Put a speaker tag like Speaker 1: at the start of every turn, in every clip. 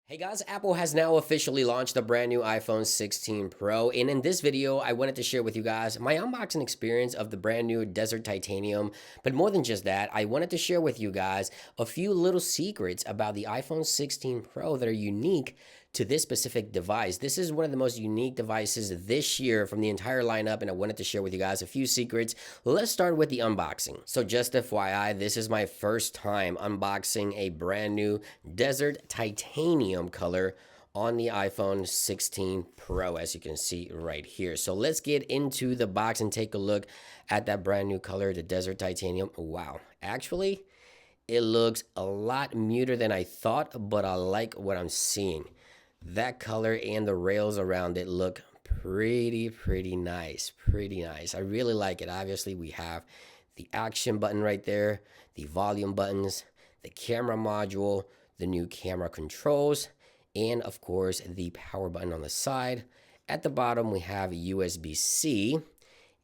Speaker 1: Hey guys, Apple has now officially launched the brand new iPhone 16 Pro, and in this video, I wanted to share with you guys my unboxing experience of the brand new Desert Titanium. But more than just that, I wanted to share with you guys a few little secrets about the iPhone 16 Pro that are unique to this specific device. This is one of the most unique devices this year from the entire lineup, and I wanted to share with you guys a few secrets. Let's start with the unboxing. So just FYI, this is my first time unboxing a brand new Desert Titanium color on the iPhone 16 Pro, as you can see right here. So let's get into the box and take a look at that brand new color, the Desert Titanium. Wow, actually, it looks a lot muter than I thought, but I like what I'm seeing. That color and the rails around it look pretty nice. I really like it. Obviously, we have the action button right there, the volume buttons, the camera module, the new camera controls, and of course the power button on the side. At the bottom we have USB-C,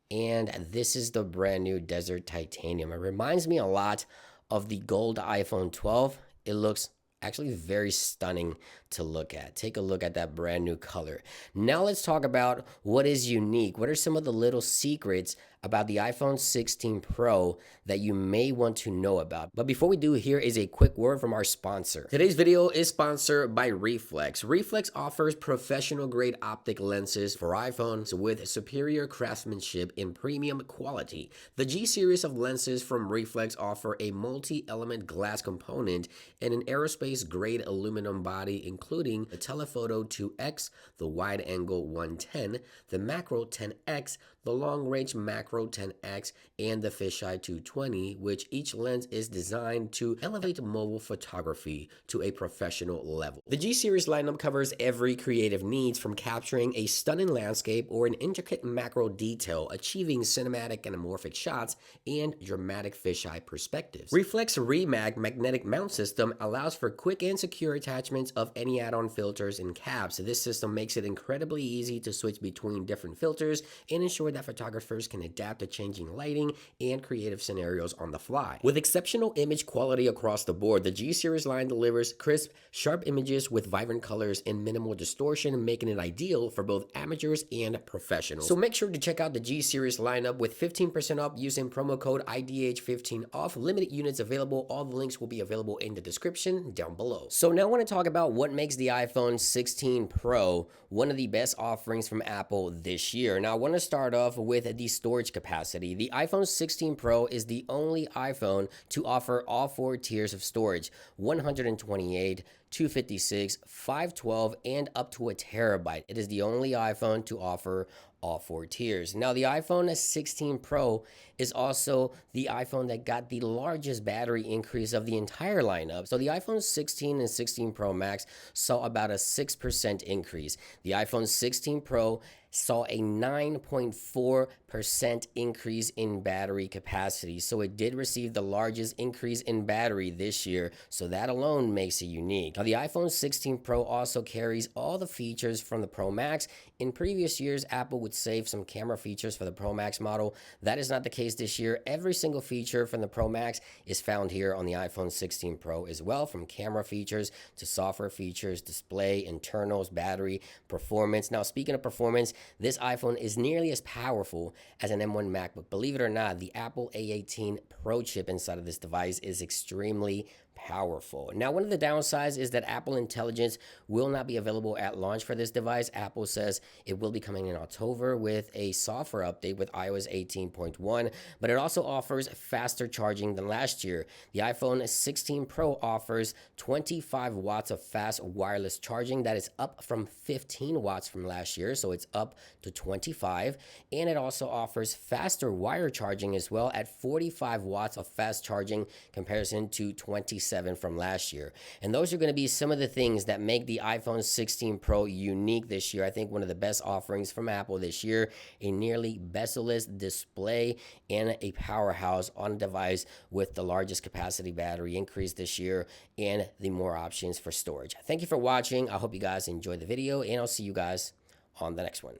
Speaker 1: and this is the brand new Desert Titanium. It reminds me a lot of the gold iPhone 12. It looks actually very stunning to look at. Take a look at that brand new color. Now let's talk about what is unique. What are some of the little secrets about the iPhone 16 Pro that you may want to know about? But before we do, here is a quick word from our sponsor. Today's video is sponsored by Reflex. Reflex offers professional grade optic lenses for iPhones with superior craftsmanship and premium quality. The G series of lenses from Reflex offer a multi-element glass component and an aerospace grade aluminum body, including the telephoto 2X, the wide angle 110, the macro 10X, the long range macro 10X, and the fisheye 220, which each lens is designed to elevate mobile photography to a professional level. The G series lineup covers every creative needs, from capturing a stunning landscape or an intricate macro detail, achieving cinematic anamorphic shots, and dramatic fisheye perspectives. Reflex Remag magnetic mount system allows for quick and secure attachments of any add-on filters and caps. This system makes it incredibly easy to switch between different filters and ensure that photographers can adapt to changing lighting and creative scenarios on the fly. With exceptional image quality across the board, the G series line delivers crisp, sharp images with vibrant colors and minimal distortion, making it ideal for both amateurs and professionals. So make sure to check out the G series lineup with 15% off using promo code IDH15 off. Limited units available. All the links will be available in the description down below. So now I want to talk about what makes the iPhone 16 Pro one of the best offerings from Apple this year. Now I want to start off with the storage capacity. The iPhone 16 Pro is the only iPhone to offer all four tiers of storage: 128, 256, 512, and up to a terabyte. It is the only iPhone to offer all four tiers. Now, the iPhone 16 Pro is also the iPhone that got the largest battery increase of the entire lineup. So the iPhone 16 and 16 Pro Max saw about a 6% increase. The iPhone 16 Pro saw a 9.4% increase in battery capacity. So it did receive the largest increase in battery this year. So that alone makes it unique. Now, the iPhone 16 Pro also carries all the features from the Pro Max. In previous years, Apple would save some camera features for the Pro Max model. That is not the case this year. Every single feature from the Pro Max is found here on the iPhone 16 Pro as well, from camera features to software features, display, internals, battery, performance. Now, speaking of performance, this iPhone is nearly as powerful as an M1 MacBook. Believe it or not, the Apple A18 Pro chip inside of this device is extremely powerful. Now, one of the downsides is that Apple Intelligence will not be available at launch for this device. Apple says it will be coming in October with a software update with iOS 18.1, but it also offers faster charging than last year. The iPhone 16 Pro offers 25 watts of fast wireless charging. That is up from 15 watts from last year, so it's up to 25. And it also offers faster wire charging as well at 45 watts of fast charging comparison to 27 from last year. And those are going to be some of the things that make the iPhone 16 Pro unique this year. I think one of the best offerings from Apple this year: a nearly bezel-less display and a powerhouse on a device with the largest capacity battery increase this year and the more options for storage. Thank you for watching. I hope you guys enjoyed the video, and I'll see you guys on the next one.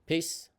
Speaker 1: Peace.